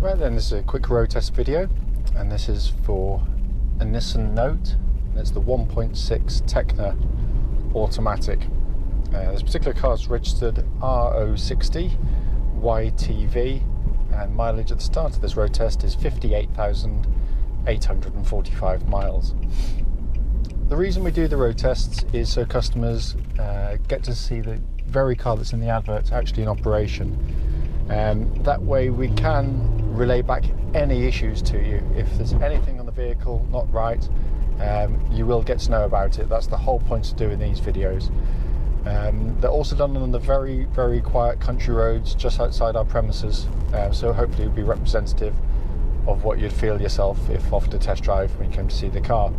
Right then, this is a quick road test video, and this is for a Nissan Note, and it's the 1.6 Tekna automatic. This particular car is registered RO60YTV, and mileage at the start of this road test is 58,845 miles. The reason we do the road tests is so customers get to see the very car that's in the advert actually in operation. That way we can relay back any issues to you. If there's anything on the vehicle not right, you will get to know about it. That's the whole point of doing these videos. They're also done on the very, very quiet country roads just outside our premises, so hopefully it'll be representative of what you'd feel yourself if offered a test drive when you came to see the car.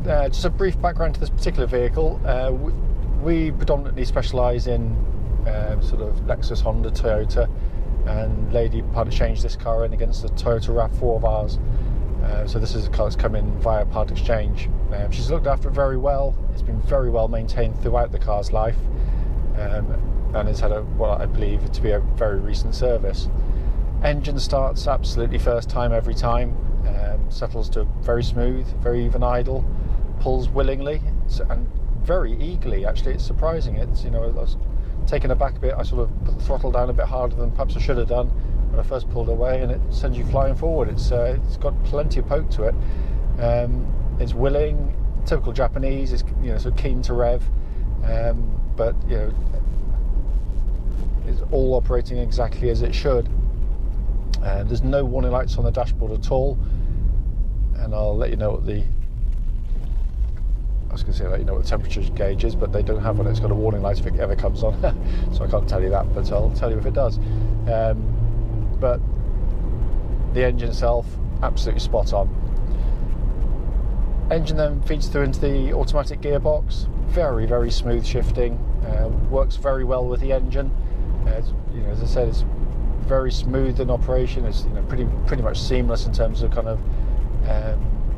Just a brief background to this particular vehicle. We predominantly specialise in sort of Lexus, Honda, Toyota, and lady part exchanged this car in against the Toyota RAV4 of ours. So this is a car that's come in via part exchange. She's looked after it very well. It's been very well maintained throughout the car's life, and it's had what I believe to be a very recent service. Engine starts absolutely first time every time, settles to very smooth, very even idle, pulls willingly and very eagerly. Actually, it's surprising. It's, you know, I was taken aback a bit. I sort of put the throttle down a bit harder than perhaps I should have done when I first pulled away, and it sends you flying forward. It's got plenty of poke to it. It's willing, typical Japanese. It's, you know, so keen to rev, but you know, it's all operating exactly as it should. There's no warning lights on the dashboard at all, and I'll let you know what the let you know what the temperature gauge is, but they don't have one. It's got a warning light if it ever comes on, so I can't tell you that, but I'll tell you if it does. But the engine itself, absolutely spot on. Engine then feeds through into the automatic gearbox. Very, very smooth shifting. Works very well with the engine. You know, as I said, it's very smooth in operation. It's, you know, pretty much seamless in terms of kind of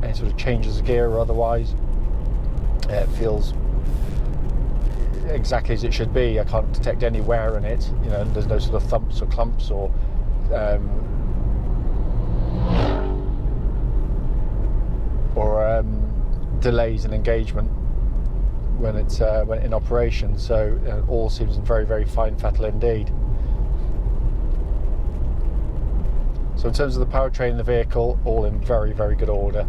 any sort of changes of gear or otherwise. It feels exactly as it should be. I can't detect any wear in it. You know, there's no sort of thumps or clumps or delays in engagement when it's when in operation. So it all seems very, very fine fettle indeed. So in terms of the powertrain in the vehicle, all in very, very good order.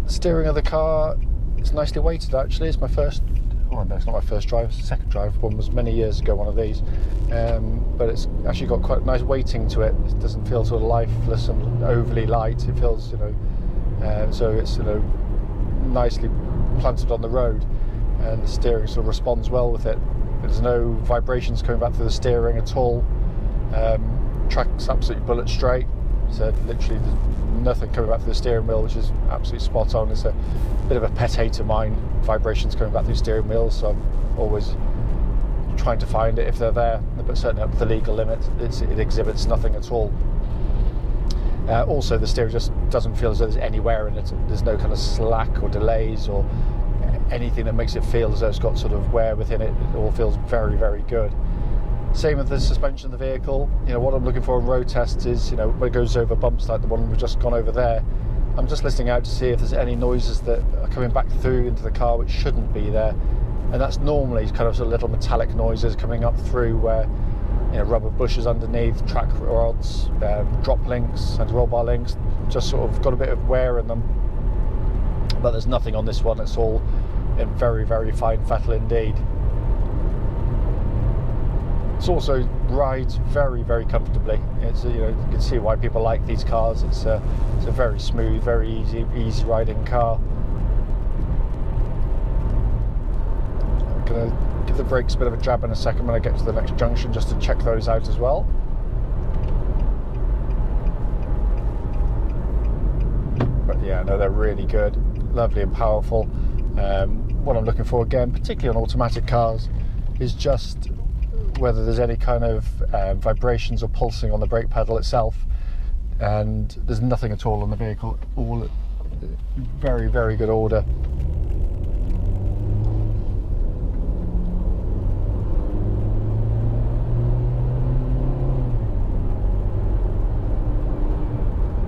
Steering of the car, it's nicely weighted actually. It's my first, oh no, it's not my first drive, it's the second drive. One was many years ago, one of these, but it's actually got quite a nice weighting to it. It doesn't feel sort of lifeless and overly light. It feels, you know, so it's, you know, nicely planted on the road, and the steering sort of responds well with it. There's no vibrations coming back through the steering at all. Track's absolutely bullet straight, so literally there's nothing coming back through the steering wheel, which is absolutely spot on. It's a bit of a pet hate of mine, vibrations coming back through steering wheels, so I'm always trying to find it if they're there, but certainly up to the legal limit it exhibits nothing at all. Also, the steering just doesn't feel as though there's any wear in it. There's no kind of slack or delays or anything that makes it feel as though it's got sort of wear within it. It all feels very, very good. Same with the suspension of the vehicle. You know, what I'm looking for in road tests is, you know, when it goes over bumps like the one we've just gone over there, I'm just listening out to see if there's any noises that are coming back through into the car which shouldn't be there. And that's normally kind of sort of little metallic noises coming up through where, you know, rubber bushes underneath, track rods, drop links, anti-roll bar links, just sort of got a bit of wear in them. But there's nothing on this one. It's all in very, very fine fettle indeed. It also rides very, very comfortably. It's, you know, you can see why people like these cars. It's a very smooth, very easy riding car. I'm going to give the brakes a bit of a jab in a second when I get to the next junction, just to check those out as well. But yeah, no, they're really good, lovely and powerful. What I'm looking for, again, particularly on automatic cars, is just whether there's any kind of vibrations or pulsing on the brake pedal itself, and there's nothing at all on the vehicle. All very, very good order.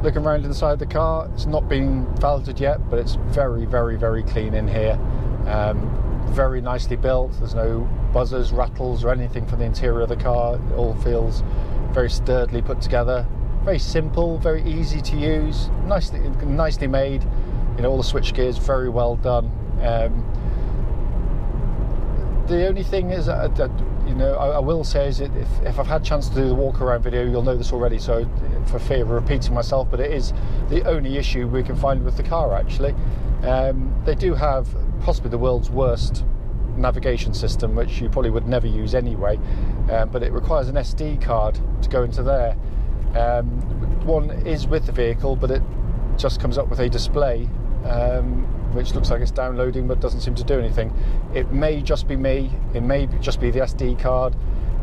looking around inside the car, it's not been valeted yet, but it's very, very, very clean in here. Very nicely built. There's no buzzers, rattles or anything from the interior of the car. It all feels very sturdily put together. Very simple, very easy to use, nicely made. You know, all the switch gears very well done. The only thing is that you know, I will say is if I've had a chance to do the walk around video, you'll know this already, so for fear of repeating myself, but it is the only issue we can find with the car actually. They do have possibly the world's worst navigation system, which you probably would never use anyway, but it requires an SD card to go into there. One is with the vehicle, but it just comes up with a display which looks like it's downloading but doesn't seem to do anything. It may just be me, it may just be the SD card,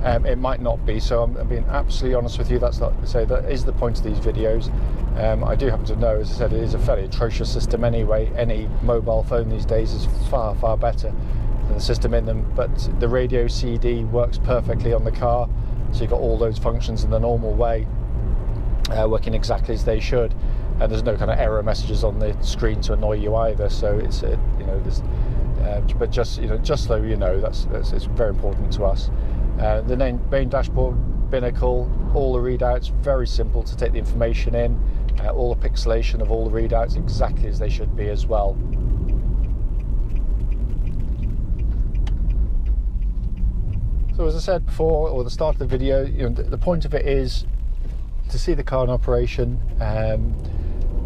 it might not be, so I'm being absolutely honest with you. That's not to say that is the point of these videos. I do happen to know, as I said, it is a fairly atrocious system anyway. Any mobile phone these days is far, far better than the system in them, but the radio CD works perfectly on the car, so you've got all those functions in the normal way, working exactly as they should. And there's no kind of error messages on the screen to annoy you either. So it's you know, there's but just so you know, that's it's very important to us. The main dashboard binnacle, all the readouts, very simple to take the information in. All the pixelation of all the readouts exactly as they should be as well. So as I said before, or the start of the video, you know, the point of it is to see the car in operation.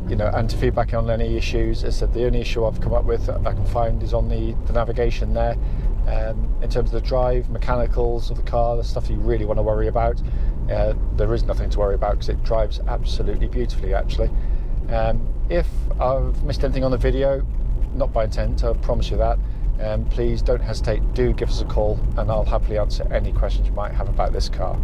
You know, and to feedback on any issues. As I said, the only issue I've come up with I can find is on the navigation there. In terms of the drive, mechanicals of the car, the stuff you really want to worry about, there is nothing to worry about because it drives absolutely beautifully actually. If I've missed anything on the video, not by intent, I promise you that, please don't hesitate, do give us a call and I'll happily answer any questions you might have about this car.